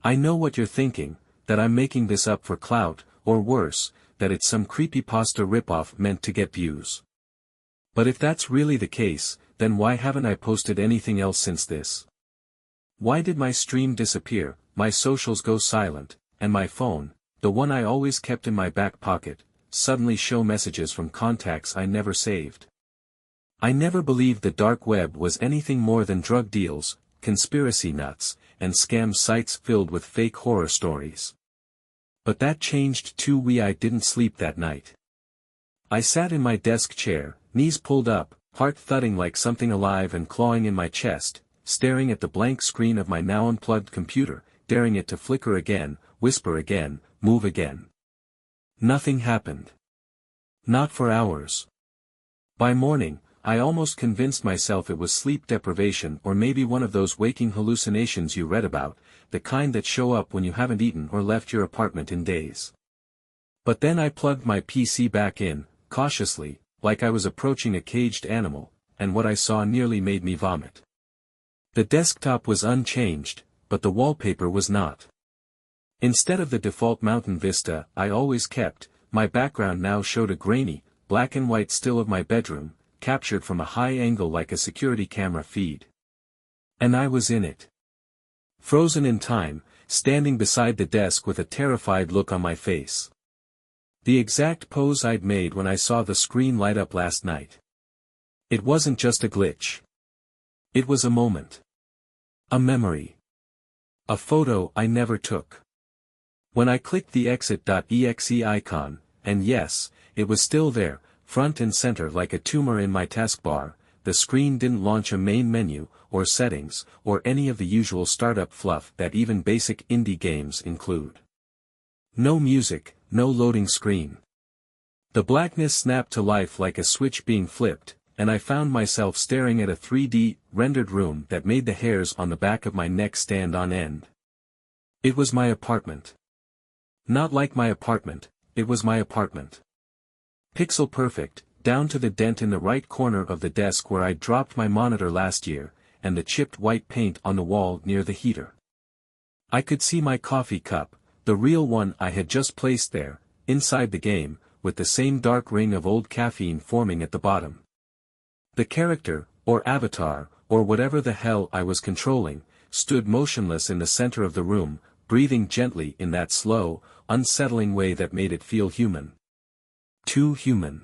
I know what you're thinking, that I'm making this up for clout, or worse, that it's some creepypasta ripoff meant to get views. But if that's really the case, then why haven't I posted anything else since this? Why did my stream disappear, my socials go silent, and my phone, the one I always kept in my back pocket, suddenly show messages from contacts I never saved? I never believed the dark web was anything more than drug deals, conspiracy nuts, and scam sites filled with fake horror stories. But that changed too. I didn't sleep that night. I sat in my desk chair, knees pulled up, heart thudding like something alive and clawing in my chest, staring at the blank screen of my now unplugged computer, daring it to flicker again, whisper again, move again. Nothing happened. Not for hours. By morning, I almost convinced myself it was sleep deprivation or maybe one of those waking hallucinations you read about, the kind that show up when you haven't eaten or left your apartment in days. But then I plugged my PC back in, cautiously, like I was approaching a caged animal, and what I saw nearly made me vomit. The desktop was unchanged, but the wallpaper was not. Instead of the default mountain vista I always kept, my background now showed a grainy, black and white still of my bedroom, captured from a high angle like a security camera feed. And I was in it. Frozen in time, standing beside the desk with a terrified look on my face. The exact pose I'd made when I saw the screen light up last night. It wasn't just a glitch. It was a moment. A memory. A photo I never took. When I clicked the exit.exe icon, and yes, it was still there, front and center like a tumor in my taskbar, the screen didn't launch a main menu, or settings, or any of the usual startup fluff that even basic indie games include. No music, no loading screen. The blackness snapped to life like a switch being flipped, and I found myself staring at a 3D, rendered room that made the hairs on the back of my neck stand on end. It was my apartment. Not like my apartment, it was my apartment. Pixel perfect, down to the dent in the right corner of the desk where I dropped my monitor last year, and the chipped white paint on the wall near the heater. I could see my coffee cup, the real one I had just placed there, inside the game, with the same dark ring of old caffeine forming at the bottom. The character, or avatar, or whatever the hell I was controlling, stood motionless in the center of the room, breathing gently in that slow, unsettling way that made it feel human. Too human.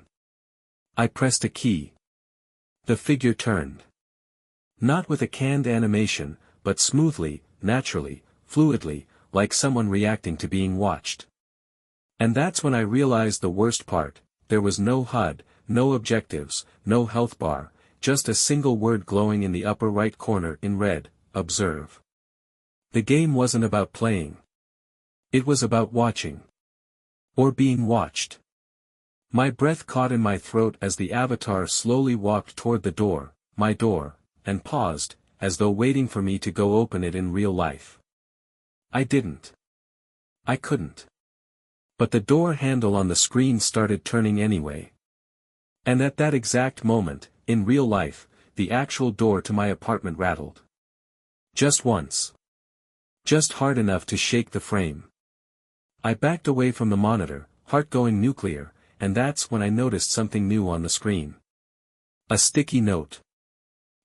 I pressed a key. The figure turned. Not with a canned animation, but smoothly, naturally, fluidly, like someone reacting to being watched. And that's when I realized the worst part: there was no HUD, no objectives, no health bar, just a single word glowing in the upper right corner in red: observe. The game wasn't about playing. It was about watching. Or being watched. My breath caught in my throat as the avatar slowly walked toward the door, my door, and paused, as though waiting for me to go open it in real life. I didn't. I couldn't. But the door handle on the screen started turning anyway. And at that exact moment, in real life, the actual door to my apartment rattled. Just once. Just hard enough to shake the frame. I backed away from the monitor, heart going nuclear, and that's when I noticed something new on the screen. A sticky note.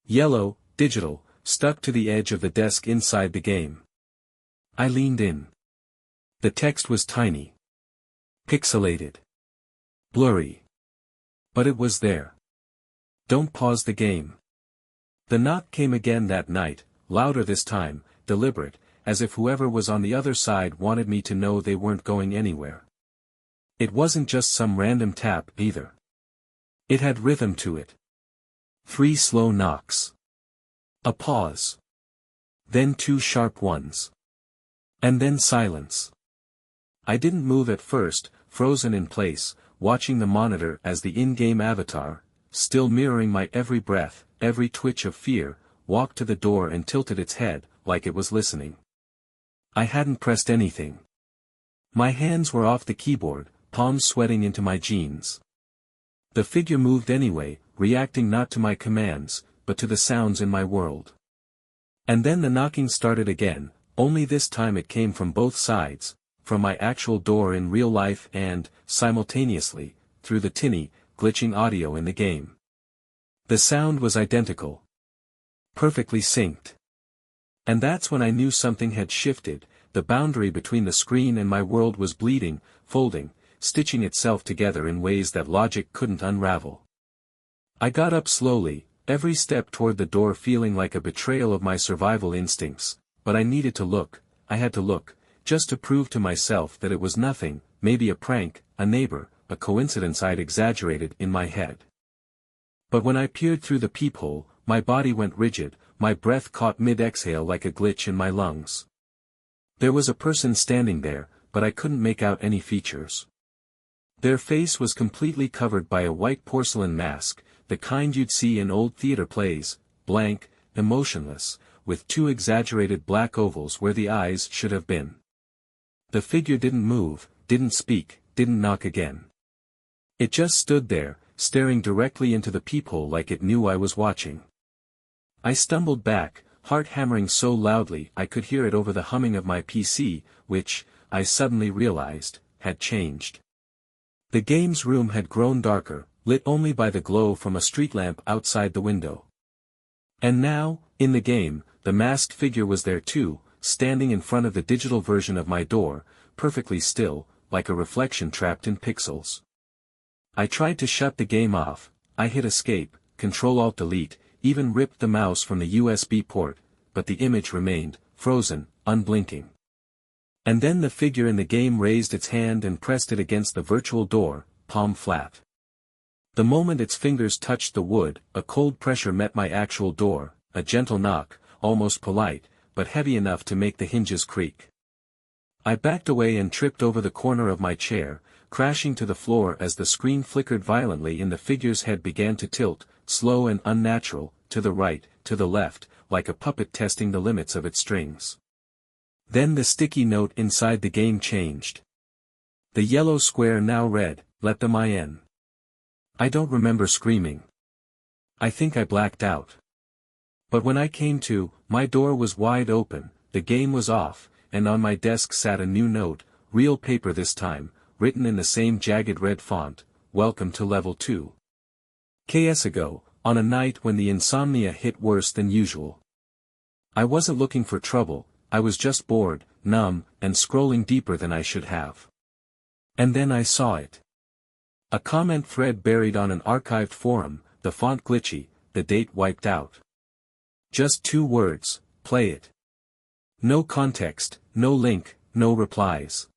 Yellow, digital, stuck to the edge of the desk inside the game. I leaned in. The text was tiny. Pixelated. Blurry. But it was there. Don't pause the game. The knock came again that night, louder this time, deliberate, as if whoever was on the other side wanted me to know they weren't going anywhere. It wasn't just some random tap either. It had rhythm to it. 3 slow knocks. A pause. Then 2 sharp ones. And then silence. I didn't move at first, frozen in place, watching the monitor as the in-game avatar, still mirroring my every breath, every twitch of fear, walked to the door and tilted its head, like it was listening. I hadn't pressed anything. My hands were off the keyboard, palms sweating into my jeans. The figure moved anyway, reacting not to my commands, but to the sounds in my world. And then the knocking started again, only this time it came from both sides, from my actual door in real life and, simultaneously, through the tinny, glitching audio in the game. The sound was identical. Perfectly synced. And that's when I knew something had shifted. The boundary between the screen and my world was bleeding, folding, stitching itself together in ways that logic couldn't unravel. I got up slowly, every step toward the door feeling like a betrayal of my survival instincts, but I needed to look, I had to look, just to prove to myself that it was nothing, maybe a prank, a neighbor, a coincidence I'd exaggerated in my head. But when I peered through the peephole, my body went rigid, my breath caught mid-exhale like a glitch in my lungs. There was a person standing there, but I couldn't make out any features. Their face was completely covered by a white porcelain mask, the kind you'd see in old theater plays, blank, emotionless, with two exaggerated black ovals where the eyes should have been. The figure didn't move, didn't speak, didn't knock again. It just stood there, staring directly into the peephole like it knew I was watching. I stumbled back, heart hammering so loudly I could hear it over the humming of my PC, which, I suddenly realized, had changed. The game's room had grown darker, lit only by the glow from a street lamp outside the window. And now, in the game, the masked figure was there too, standing in front of the digital version of my door, perfectly still, like a reflection trapped in pixels. I tried to shut the game off, I hit escape, Ctrl-Alt-Delete, even ripped the mouse from the USB port, but the image remained, frozen, unblinking. And then the figure in the game raised its hand and pressed it against the virtual door, palm flat. The moment its fingers touched the wood, a cold pressure met my actual door, a gentle knock, almost polite, but heavy enough to make the hinges creak. I backed away and tripped over the corner of my chair, crashing to the floor as the screen flickered violently and the figure's head began to tilt, slow and unnatural, to the right, to the left, like a puppet testing the limits of its strings. Then the sticky note inside the game changed. The yellow square now read, "Let them in." I don't remember screaming. I think I blacked out. But when I came to, my door was wide open, the game was off, and on my desk sat a new note, real paper this time, written in the same jagged red font, "Welcome to Level 2. KS ago, on a night when the insomnia hit worse than usual. I wasn't looking for trouble, I was just bored, numb, and scrolling deeper than I should have. And then I saw it. A comment thread buried on an archived forum, the font glitchy, the date wiped out. Just 2 words, play it. No context, no link, no replies.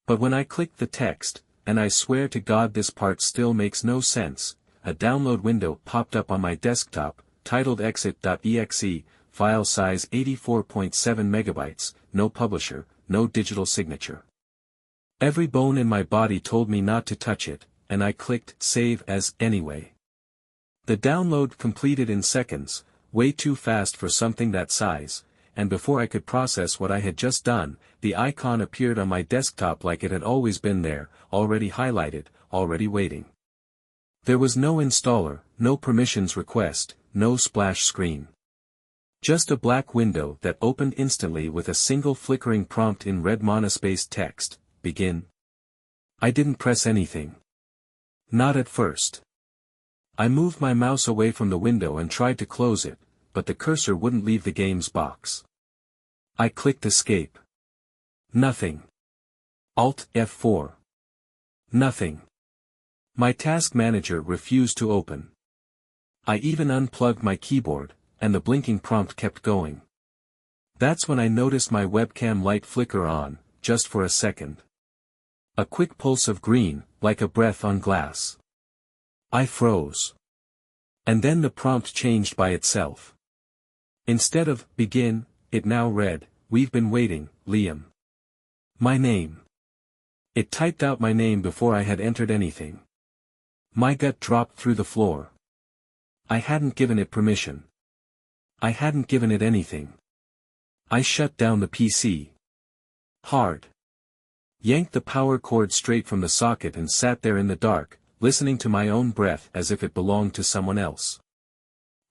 But when I clicked the text, and I swear to God this part still makes no sense, a download window popped up on my desktop, titled exit.exe, file size 84.7 megabytes, no publisher, no digital signature. Every bone in my body told me not to touch it, and I clicked save as anyway. The download completed in seconds, way too fast for something that size, and before I could process what I had just done, the icon appeared on my desktop like it had always been there, already highlighted, already waiting. There was no installer, no permissions request, no splash screen. Just a black window that opened instantly with a single flickering prompt in red monospaced text, begin. I didn't press anything. Not at first. I moved my mouse away from the window and tried to close it, but the cursor wouldn't leave the game's box. I clicked escape. Nothing. Alt F4. Nothing. My task manager refused to open. I even unplugged my keyboard, and the blinking prompt kept going. That's when I noticed my webcam light flicker on, just for a second. A quick pulse of green, like a breath on glass. I froze. And then the prompt changed by itself. Instead of begin, it now read, "We've been waiting, Liam." My name. It typed out my name before I had entered anything. My gut dropped through the floor. I hadn't given it permission. I hadn't given it anything. I shut down the PC. Hard. Yanked the power cord straight from the socket and sat there in the dark, listening to my own breath as if it belonged to someone else.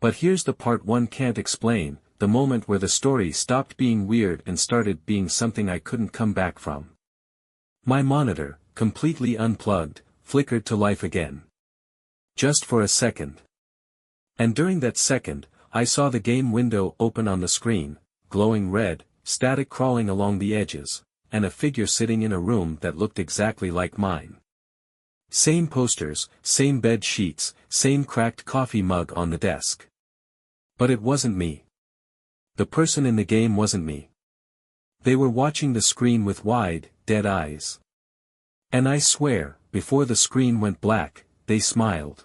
But here's the part one can't explain, the moment where the story stopped being weird and started being something I couldn't come back from. My monitor, completely unplugged, flickered to life again. Just for a second. And during that second, I saw the game window open on the screen, glowing red, static crawling along the edges, and a figure sitting in a room that looked exactly like mine. Same posters, same bed sheets, same cracked coffee mug on the desk. But it wasn't me. The person in the game wasn't me. They were watching the screen with wide, dead eyes. And I swear, before the screen went black, they smiled.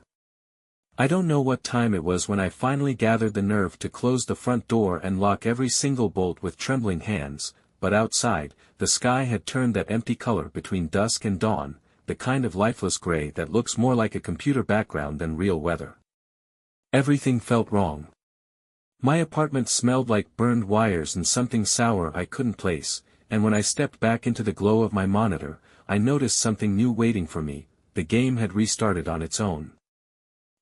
I don't know what time it was when I finally gathered the nerve to close the front door and lock every single bolt with trembling hands, but outside, the sky had turned that empty color between dusk and dawn, the kind of lifeless gray that looks more like a computer background than real weather. Everything felt wrong. My apartment smelled like burned wires and something sour I couldn't place, and when I stepped back into the glow of my monitor, I noticed something new waiting for me. The game had restarted on its own.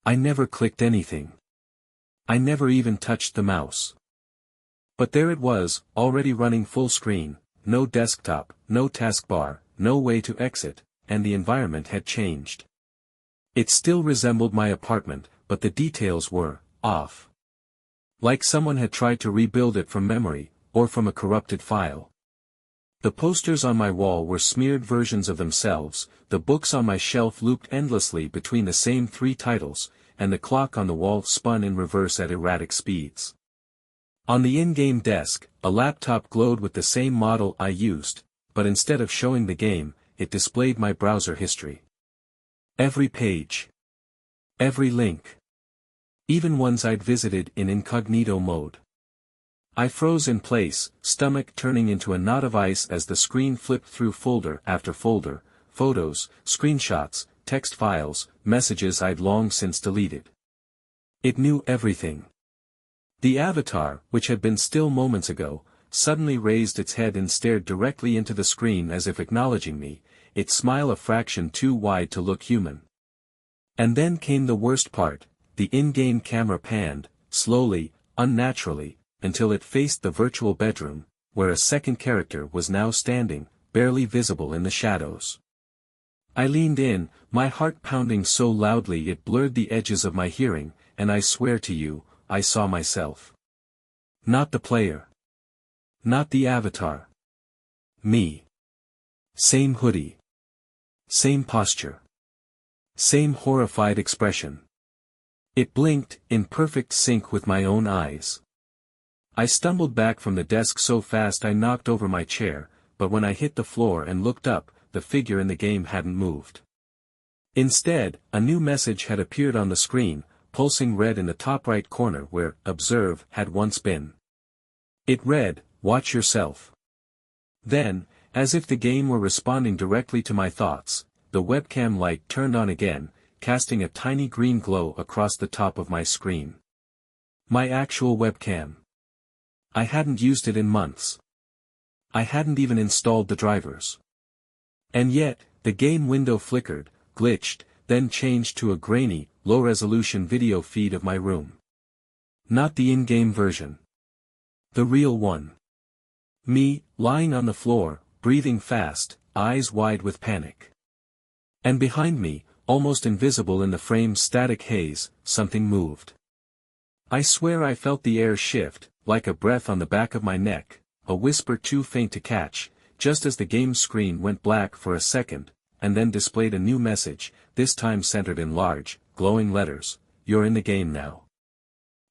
I never clicked anything. I never even touched the mouse. But there it was, already running full screen, no desktop, no taskbar, no way to exit, and the environment had changed. It still resembled my apartment, but the details were off. Like someone had tried to rebuild it from memory, or from a corrupted file. The posters on my wall were smeared versions of themselves, the books on my shelf looped endlessly between the same 3 titles, and the clock on the wall spun in reverse at erratic speeds. On the in-game desk, a laptop glowed with the same model I used, but instead of showing the game, it displayed my browser history. Every page. Every link. Even ones I'd visited in incognito mode. I froze in place, stomach turning into a knot of ice as the screen flipped through folder after folder, photos, screenshots, text files, messages I'd long since deleted. It knew everything. The avatar, which had been still moments ago, suddenly raised its head and stared directly into the screen as if acknowledging me, its smile a fraction too wide to look human. And then came the worst part, the in-game camera panned, slowly, unnaturally, until it faced the virtual bedroom, where a second character was now standing, barely visible in the shadows. I leaned in, my heart pounding so loudly it blurred the edges of my hearing, and I swear to you, I saw myself. Not the player. Not the avatar. Me. Same hoodie. Same posture. Same horrified expression. It blinked, in perfect sync with my own eyes. I stumbled back from the desk so fast I knocked over my chair, but when I hit the floor and looked up, the figure in the game hadn't moved. Instead, a new message had appeared on the screen, pulsing red in the top right corner where "Observe" had once been. It read, "Watch yourself." Then, as if the game were responding directly to my thoughts, the webcam light turned on again, casting a tiny green glow across the top of my screen. My actual webcam. I hadn't used it in months. I hadn't even installed the drivers. And yet, the game window flickered, glitched, then changed to a grainy, low-resolution video feed of my room. Not the in-game version. The real one. Me, lying on the floor, breathing fast, eyes wide with panic. And behind me, almost invisible in the frame's static haze, something moved. I swear I felt the air shift, like a breath on the back of my neck, a whisper too faint to catch, just as the game's screen went black for a second, and then displayed a new message, this time centered in large, glowing letters, "You're in the game now."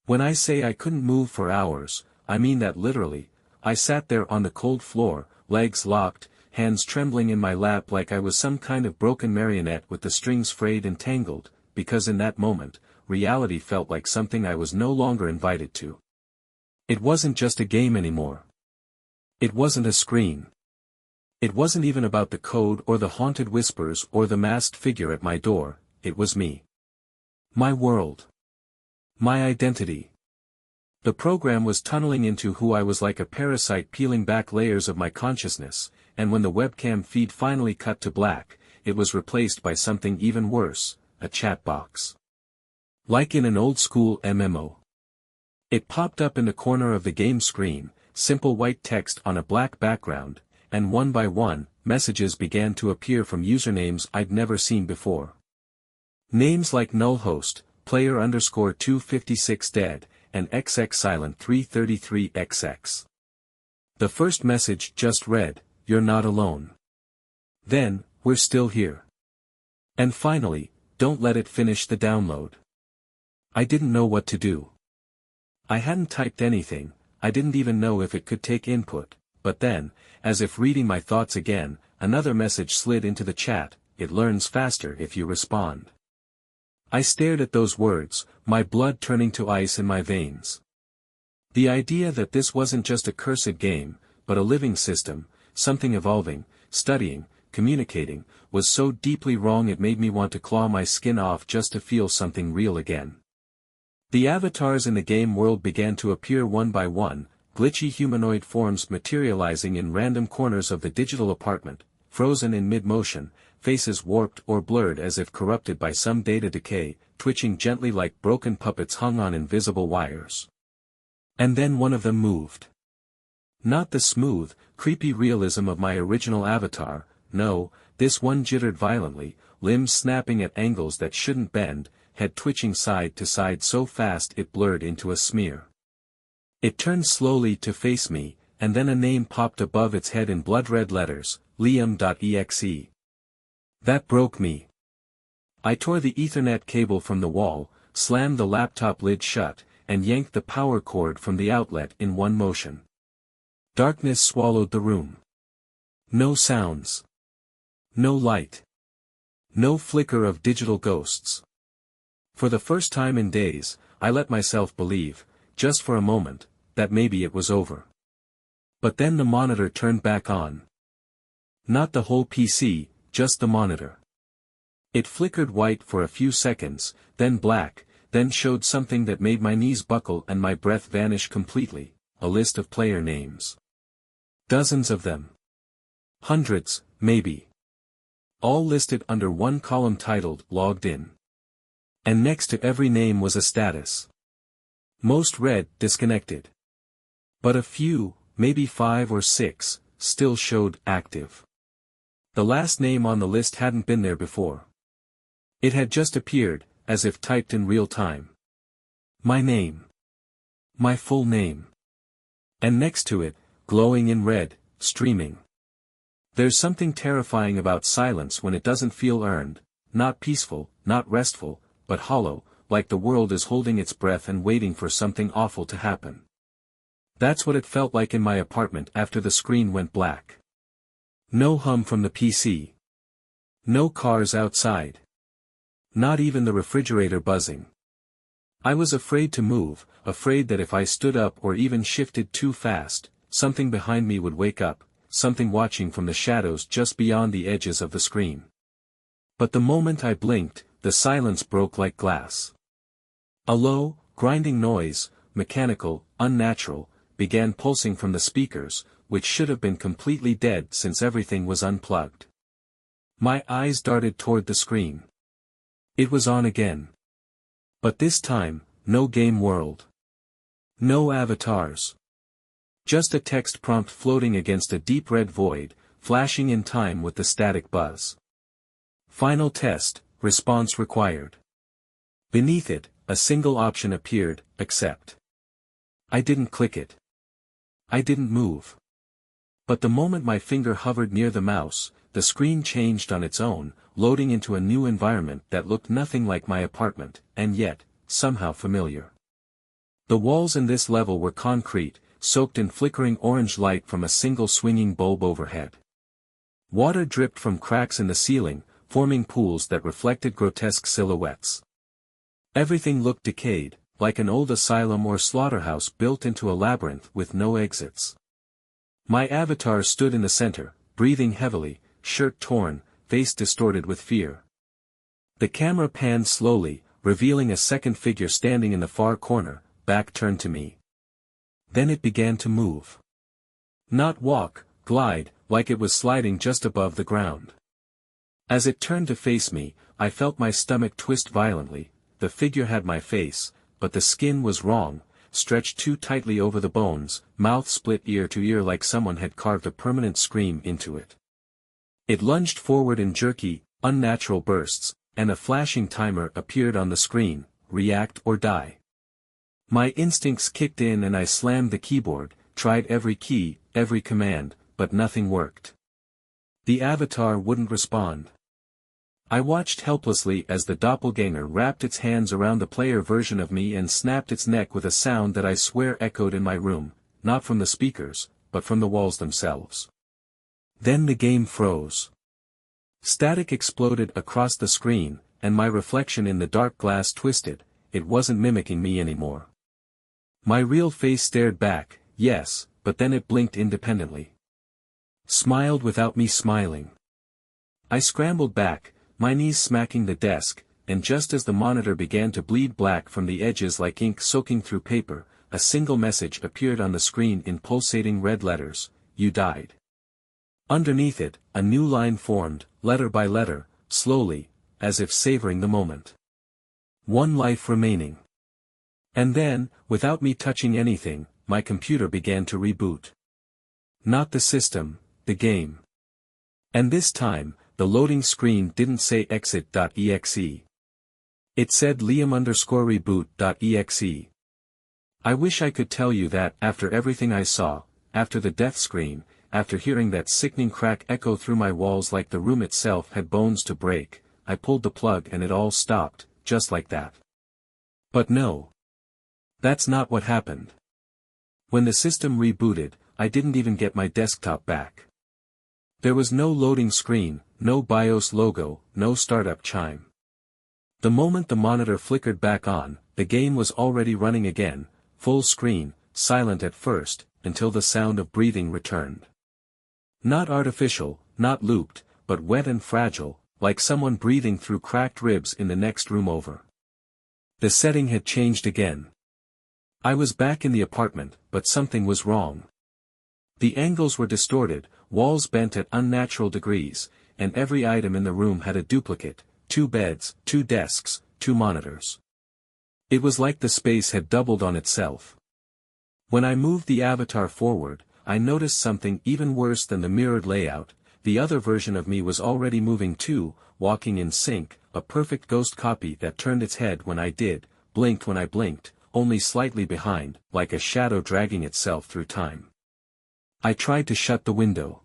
When I say I couldn't move for hours, I mean that literally. I sat there on the cold floor, legs locked, hands trembling in my lap like I was some kind of broken marionette with the strings frayed and tangled, because in that moment, reality felt like something I was no longer invited to. It wasn't just a game anymore. It wasn't a screen. It wasn't even about the code or the haunted whispers or the masked figure at my door, it was me. My world. My identity. The program was tunneling into who I was like a parasite peeling back layers of my consciousness, and when the webcam feed finally cut to black, it was replaced by something even worse, a chat box. Like in an old-school MMO. It popped up in the corner of the game screen, simple white text on a black background, and one by one, messages began to appear from usernames I'd never seen before. Names like nullhost, player_256dead, and xxsilent333xx. The first message just read, "You're not alone." Then, "We're still here." And finally, "Don't let it finish the download." I didn't know what to do. I hadn't typed anything, I didn't even know if it could take input, but then, as if reading my thoughts again, another message slid into the chat, "It learns faster if you respond." I stared at those words, my blood turning to ice in my veins. The idea that this wasn't just a cursed game, but a living system, something evolving, studying, communicating, was so deeply wrong it made me want to claw my skin off just to feel something real again. The avatars in the game world began to appear one by one, glitchy humanoid forms materializing in random corners of the digital apartment, frozen in mid-motion, faces warped or blurred as if corrupted by some data decay, twitching gently like broken puppets hung on invisible wires. And then one of them moved. Not the smooth, creepy realism of my original avatar, no, this one jittered violently, limbs snapping at angles that shouldn't bend, head twitching side to side so fast it blurred into a smear. It turned slowly to face me, and then a name popped above its head in blood-red letters, Liam.exe. That broke me. I tore the Ethernet cable from the wall, slammed the laptop lid shut, and yanked the power cord from the outlet in one motion. Darkness swallowed the room. No sounds. No light. No flicker of digital ghosts. For the first time in days, I let myself believe, just for a moment, that maybe it was over. But then the monitor turned back on. Not the whole PC, just the monitor. It flickered white for a few seconds, then black, then showed something that made my knees buckle and my breath vanish completely, a list of player names. Dozens of them. Hundreds, maybe. All listed under one column titled "Logged In." And next to every name was a status. Most read "Disconnected." But a few, maybe 5 or 6, still showed "Active." The last name on the list hadn't been there before. It had just appeared, as if typed in real time. My name. My full name. And next to it, glowing in red, streaming. There's something terrifying about silence when it doesn't feel earned, not peaceful, not restful, but hollow, like the world is holding its breath and waiting for something awful to happen. That's what it felt like in my apartment after the screen went black. No hum from the PC. No cars outside. Not even the refrigerator buzzing. I was afraid to move, afraid that if I stood up or even shifted too fast, something behind me would wake up, something watching from the shadows just beyond the edges of the screen. But the moment I blinked, the silence broke like glass. A low, grinding noise, mechanical, unnatural, began pulsing from the speakers, which should have been completely dead since everything was unplugged. My eyes darted toward the screen. It was on again. But this time, no game world. No avatars. Just a text prompt floating against a deep red void, flashing in time with the static buzz. Final test, response required. Beneath it, a single option appeared, accept. I didn't click it. I didn't move. But the moment my finger hovered near the mouse, the screen changed on its own, loading into a new environment that looked nothing like my apartment, and yet, somehow familiar. The walls in this level were concrete, soaked in flickering orange light from a single swinging bulb overhead. Water dripped from cracks in the ceiling, forming pools that reflected grotesque silhouettes. Everything looked decayed, like an old asylum or slaughterhouse built into a labyrinth with no exits. My avatar stood in the center, breathing heavily, shirt torn, face distorted with fear. The camera panned slowly, revealing a second figure standing in the far corner, back turned to me. Then it began to move. Not walk, glide, like it was sliding just above the ground. As it turned to face me, I felt my stomach twist violently. The figure had my face, but the skin was wrong, stretched too tightly over the bones, mouth split ear to ear like someone had carved a permanent scream into it. It lunged forward in jerky, unnatural bursts, and a flashing timer appeared on the screen, react or die. My instincts kicked in and I slammed the keyboard, tried every key, every command, but nothing worked. The avatar wouldn't respond. I watched helplessly as the doppelganger wrapped its hands around the player version of me and snapped its neck with a sound that I swear echoed in my room, not from the speakers, but from the walls themselves. Then the game froze. Static exploded across the screen, and my reflection in the dark glass twisted. It wasn't mimicking me anymore. My real face stared back, yes, but then it blinked independently. Smiled without me smiling. I scrambled back, my knees smacking the desk, and just as the monitor began to bleed black from the edges like ink soaking through paper, a single message appeared on the screen in pulsating red letters: "You died." Underneath it, a new line formed, letter by letter, slowly, as if savoring the moment. "One life remaining." And then, without me touching anything, my computer began to reboot. Not the system, the game. And this time, the loading screen didn't say exit.exe. It said Liam_reboot.exe. I wish I could tell you that after everything I saw, after the death screen, after hearing that sickening crack echo through my walls like the room itself had bones to break, I pulled the plug and it all stopped, just like that. But no. That's not what happened. When the system rebooted, I didn't even get my desktop back. There was no loading screen, no BIOS logo, no startup chime. The moment the monitor flickered back on, the game was already running again, full screen, silent at first, until the sound of breathing returned. Not artificial, not looped, but wet and fragile, like someone breathing through cracked ribs in the next room over. The setting had changed again. I was back in the apartment, but something was wrong. The angles were distorted, walls bent at unnatural degrees, and every item in the room had a duplicate: 2 beds, 2 desks, 2 monitors. It was like the space had doubled on itself. When I moved the avatar forward, I noticed something even worse than the mirrored layout. The other version of me was already moving too, walking in sync, a perfect ghost copy that turned its head when I did, blinked when I blinked, only slightly behind, like a shadow dragging itself through time. I tried to shut the window.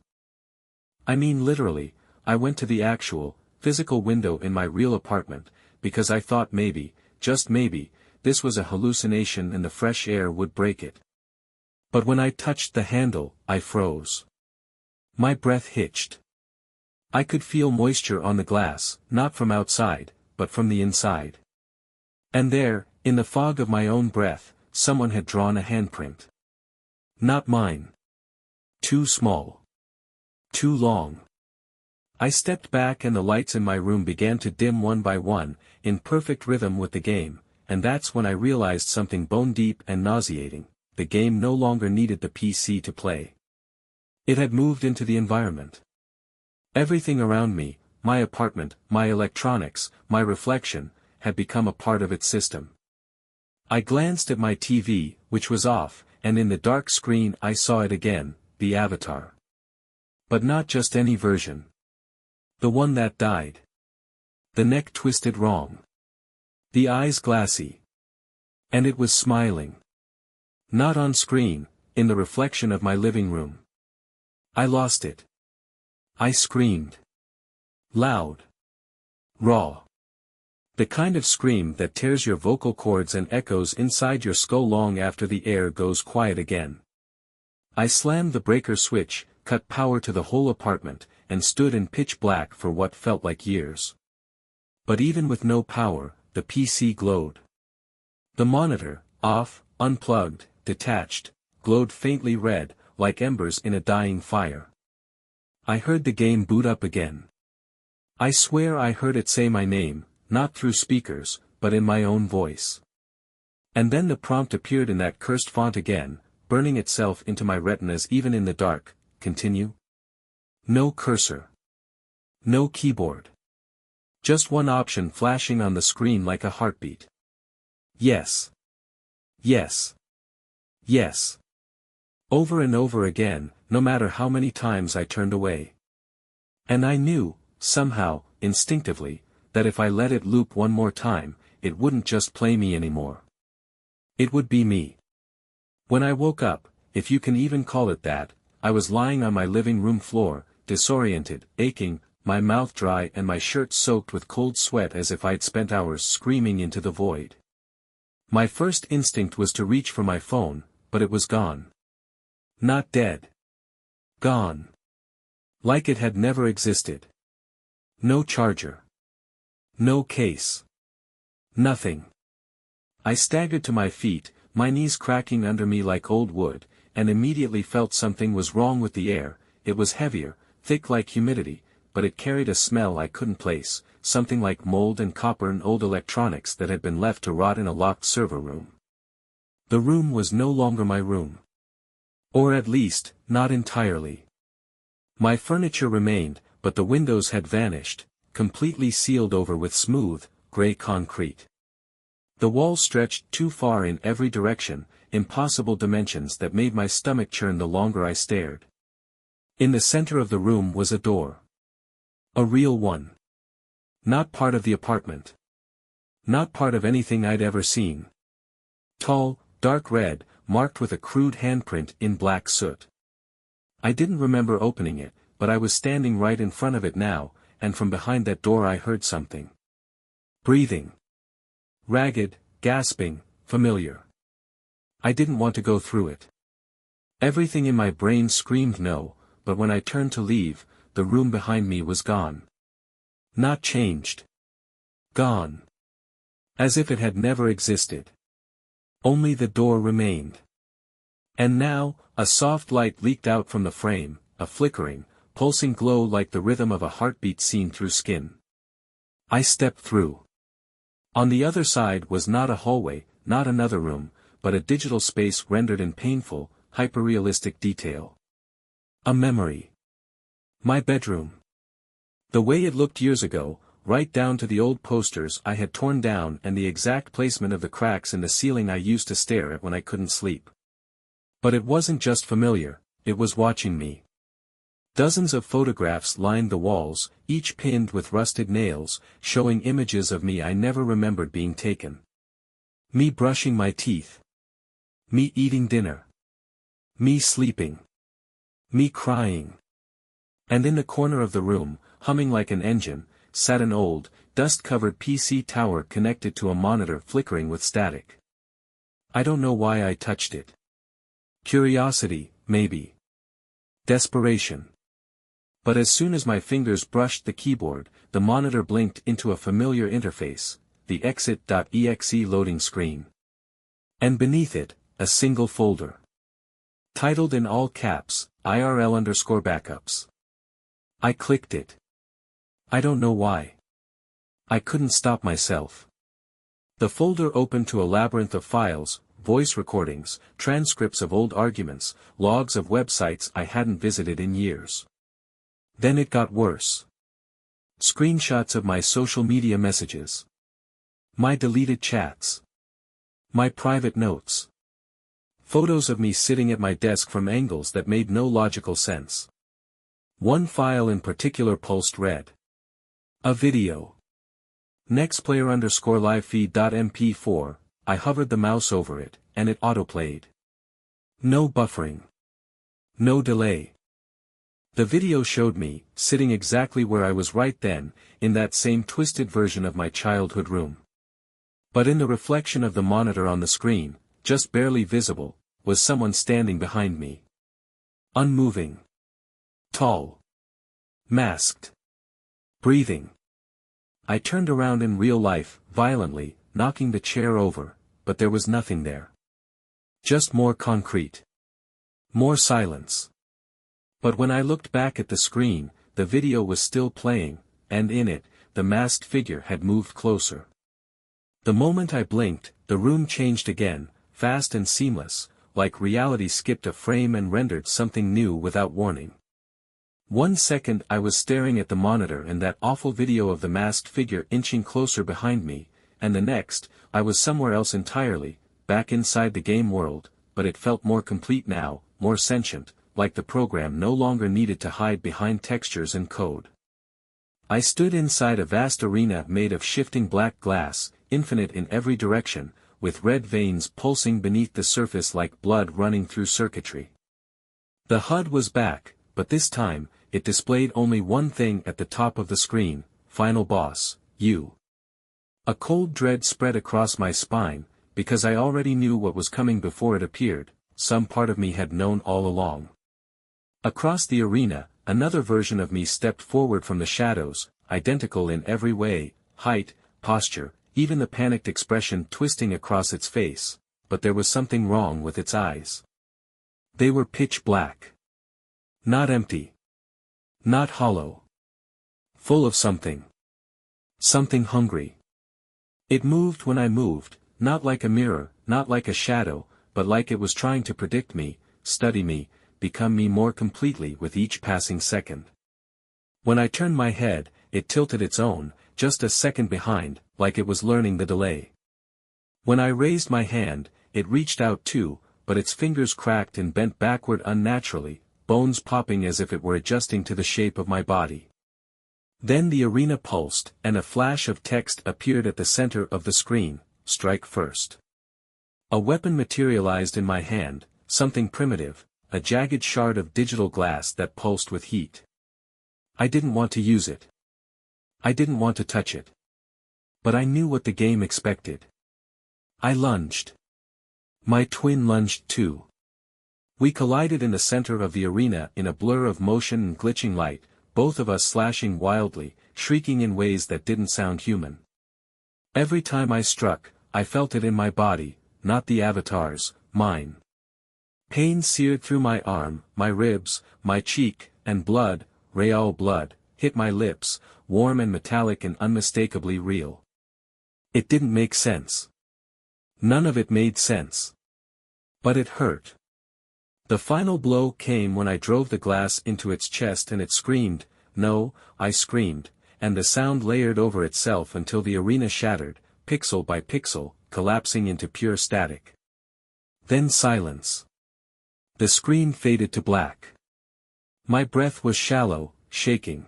I mean literally, I went to the actual, physical window in my real apartment, because I thought maybe, just maybe, this was a hallucination and the fresh air would break it. But when I touched the handle, I froze. My breath hitched. I could feel moisture on the glass, not from outside, but from the inside. And there, in the fog of my own breath, someone had drawn a handprint. Not mine. Too small. Too long. I stepped back and the lights in my room began to dim one by one, in perfect rhythm with the game, and that's when I realized something bone deep and nauseating: the game no longer needed the PC to play. It had moved into the environment. Everything around me, my apartment, my electronics, my reflection, had become a part of its system. I glanced at my TV, which was off, and in the dark screen I saw it again, the avatar. But not just any version. The one that died. The neck twisted wrong. The eyes glassy. And it was smiling. Not on screen, in the reflection of my living room. I lost it. I screamed. Loud. Raw. The kind of scream that tears your vocal cords and echoes inside your skull long after the air goes quiet again. I slammed the breaker switch, cut power to the whole apartment, and stood in pitch black for what felt like years. But even with no power, the PC glowed. The monitor, off, unplugged, detached, glowed faintly red, like embers in a dying fire. I heard the game boot up again. I swear I heard it say my name, not through speakers, but in my own voice. And then the prompt appeared in that cursed font again, burning itself into my retinas even in the dark: continue. No cursor. No keyboard. Just one option flashing on the screen like a heartbeat. Yes. Yes. Yes. Over and over again, no matter how many times I turned away. And I knew, somehow, instinctively, that if I let it loop one more time, it wouldn't just play me anymore. It would be me. When I woke up, if you can even call it that, I was lying on my living room floor, disoriented, aching, my mouth dry and my shirt soaked with cold sweat as if I'd spent hours screaming into the void. My first instinct was to reach for my phone, but it was gone. Not dead. Gone. Like it had never existed. No charger. No case. Nothing. I staggered to my feet, my knees cracking under me like old wood, and immediately felt something was wrong with the air. It was heavier, thick like humidity, but it carried a smell I couldn't place, something like mold and copper and old electronics that had been left to rot in a locked server room. The room was no longer my room. Or at least, not entirely. My furniture remained, but the windows had vanished, completely sealed over with smooth, gray concrete. The walls stretched too far in every direction, impossible dimensions that made my stomach churn the longer I stared. In the center of the room was a door. A real one. Not part of the apartment. Not part of anything I'd ever seen. Tall, dark red, marked with a crude handprint in black soot. I didn't remember opening it, but I was standing right in front of it now, and from behind that door I heard something. Breathing. Ragged, gasping, familiar. I didn't want to go through it. Everything in my brain screamed no, but when I turned to leave, the room behind me was gone. Not changed. Gone. As if it had never existed. Only the door remained. And now, a soft light leaked out from the frame, a flickering, pulsing glow like the rhythm of a heartbeat seen through skin. I stepped through. On the other side was not a hallway, not another room, but a digital space rendered in painful, hyperrealistic detail. A memory. My bedroom. The way it looked years ago, right down to the old posters I had torn down and the exact placement of the cracks in the ceiling I used to stare at when I couldn't sleep. But it wasn't just familiar, it was watching me. Dozens of photographs lined the walls, each pinned with rusted nails, showing images of me I never remembered being taken. Me brushing my teeth. Me eating dinner. Me sleeping. Me crying. And in the corner of the room, humming like an engine, sat an old, dust-covered PC tower connected to a monitor flickering with static. I don't know why I touched it. Curiosity, maybe. Desperation. But as soon as my fingers brushed the keyboard, the monitor blinked into a familiar interface, the exit.exe loading screen. And beneath it, a single folder. Titled in all caps, IRL_backups. I clicked it. I don't know why. I couldn't stop myself. The folder opened to a labyrinth of files, voice recordings, transcripts of old arguments, logs of websites I hadn't visited in years. Then it got worse. Screenshots of my social media messages. My deleted chats. My private notes. Photos of me sitting at my desk from angles that made no logical sense. One file in particular pulsed read. A video. Nextplayer_livefeed.mp4, I hovered the mouse over it, and it autoplayed. No buffering. No delay. The video showed me, sitting exactly where I was right then, in that same twisted version of my childhood room. But in the reflection of the monitor on the screen, just barely visible, was someone standing behind me. Unmoving. Tall. Masked. Breathing. I turned around in real life, violently, knocking the chair over, but there was nothing there. Just more concrete. More silence. But when I looked back at the screen, the video was still playing, and in it, the masked figure had moved closer. The moment I blinked, the room changed again, fast and seamless, like reality skipped a frame and rendered something new without warning. 1 second I was staring at the monitor and that awful video of the masked figure inching closer behind me, and the next, I was somewhere else entirely, back inside the game world, but it felt more complete now, more sentient, like the program no longer needed to hide behind textures and code. I stood inside a vast arena made of shifting black glass, infinite in every direction, with red veins pulsing beneath the surface like blood running through circuitry. The HUD was back, but this time, it displayed only one thing at the top of the screen: Final Boss, You. A cold dread spread across my spine, because I already knew what was coming before it appeared. Some part of me had known all along. Across the arena, another version of me stepped forward from the shadows, identical in every way: height, posture, even the panicked expression twisting across its face, but there was something wrong with its eyes. They were pitch black. Not empty. Not hollow. Full of something. Something hungry. It moved when I moved, not like a mirror, not like a shadow, but like it was trying to predict me, study me, become me more completely with each passing second. When I turned my head, it tilted its own, just a second behind, like it was learning the delay. When I raised my hand, it reached out too, but its fingers cracked and bent backward unnaturally, bones popping as if it were adjusting to the shape of my body. Then the arena pulsed, and a flash of text appeared at the center of the screen: Strike first. A weapon materialized in my hand, something primitive, a jagged shard of digital glass that pulsed with heat. I didn't want to use it. I didn't want to touch it. But I knew what the game expected. I lunged. My twin lunged too. We collided in the center of the arena in a blur of motion and glitching light, both of us slashing wildly, shrieking in ways that didn't sound human. Every time I struck, I felt it in my body, not the avatar's, mine. Pain seared through my arm, my ribs, my cheek, and blood, real blood, hit my lips, warm and metallic and unmistakably real. It didn't make sense. None of it made sense. But it hurt. The final blow came when I drove the glass into its chest and it screamed. No, I screamed, and the sound layered over itself until the arena shattered, pixel by pixel, collapsing into pure static. Then silence. The screen faded to black. My breath was shallow, shaking.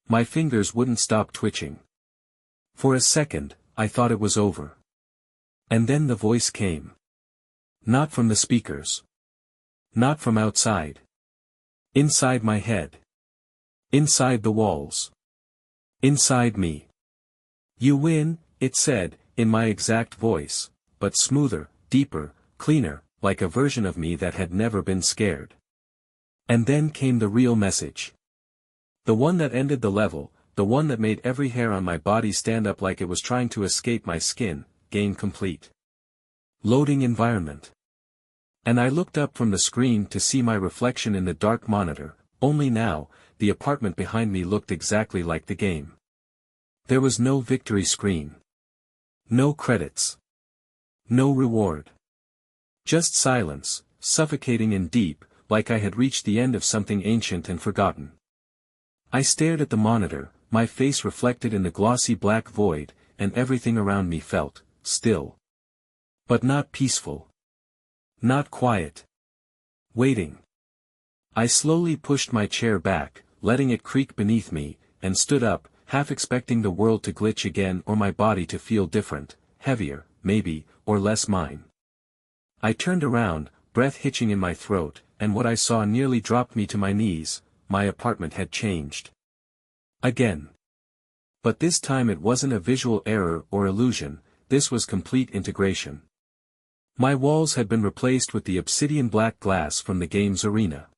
My fingers wouldn't stop twitching. For a second, I thought it was over. And then the voice came. Not from the speakers. Not from outside. Inside my head. Inside the walls. Inside me. You win, it said, in my exact voice, but smoother, deeper, cleaner, like a version of me that had never been scared. And then came the real message. The one that ended the level, the one that made every hair on my body stand up like it was trying to escape my skin: Game complete. Loading environment. And I looked up from the screen to see my reflection in the dark monitor, only now, the apartment behind me looked exactly like the game. There was no victory screen. No credits. No reward. Just silence, suffocating and deep, like I had reached the end of something ancient and forgotten. I stared at the monitor, my face reflected in the glossy black void, and everything around me felt still. But not peaceful. Not quiet. Waiting. I slowly pushed my chair back, letting it creak beneath me, and stood up, half expecting the world to glitch again or my body to feel different, heavier, maybe, or less mine. I turned around, breath hitching in my throat, and what I saw nearly dropped me to my knees. My apartment had changed. Again. But this time it wasn't a visual error or illusion, this was complete integration. My walls had been replaced with the obsidian black glass from the game's arena.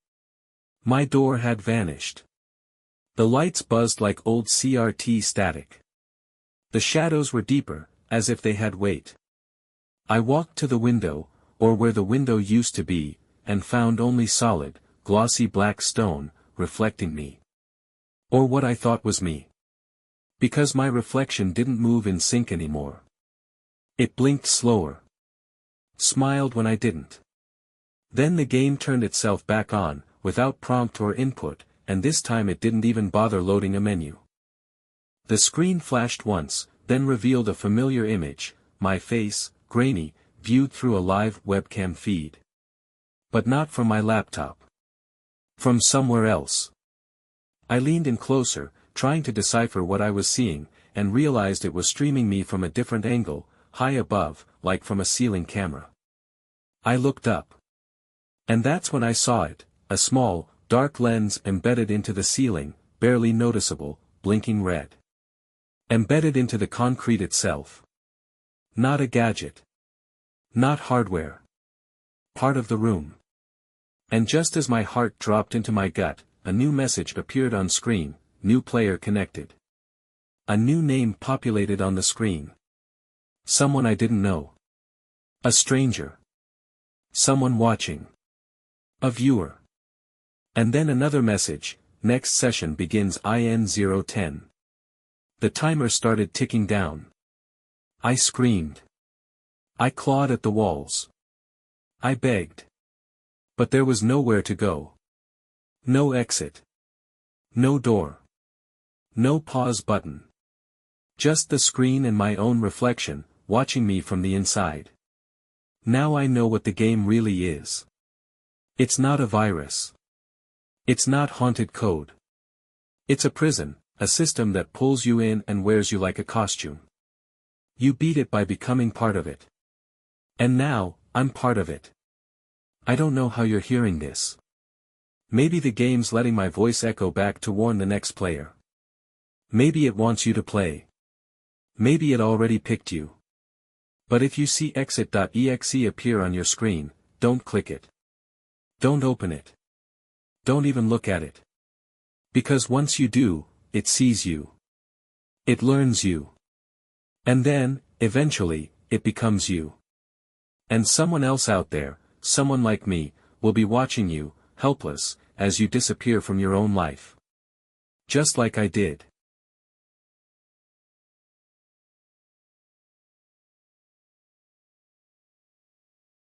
My door had vanished. The lights buzzed like old CRT static. The shadows were deeper, as if they had weight. I walked to the window, or where the window used to be, and found only solid, glossy black stone, reflecting me. Or what I thought was me. Because my reflection didn't move in sync anymore. It blinked slower. Smiled when I didn't. Then the game turned itself back on, without prompt or input, and this time it didn't even bother loading a menu. The screen flashed once, then revealed a familiar image, my face, grainy, viewed through a live webcam feed. But not from my laptop. From somewhere else. I leaned in closer, trying to decipher what I was seeing, and realized it was streaming me from a different angle, high above, like from a ceiling camera. I looked up. And that's when I saw it, a small, dark lens embedded into the ceiling, barely noticeable, blinking red. Embedded into the concrete itself. Not a gadget. Not hardware. Part of the room. And just as my heart dropped into my gut, a new message appeared on screen, new player connected. A new name populated on the screen. Someone I didn't know. A stranger. Someone watching. A viewer. And then another message, next session begins IN 010. The timer started ticking down. I screamed. I clawed at the walls. I begged. But there was nowhere to go. No exit. No door. No pause button. Just the screen and my own reflection, watching me from the inside. Now I know what the game really is. It's not a virus. It's not haunted code. It's a prison, a system that pulls you in and wears you like a costume. You beat it by becoming part of it. And now, I'm part of it. I don't know how you're hearing this. Maybe the game's letting my voice echo back to warn the next player. Maybe it wants you to play. Maybe it already picked you. But if you see exit.exe appear on your screen, don't click it. Don't open it. Don't even look at it. Because once you do, it sees you. It learns you. And then, eventually, it becomes you. And someone else out there, someone like me, will be watching you, helpless, as you disappear from your own life. Just like I did.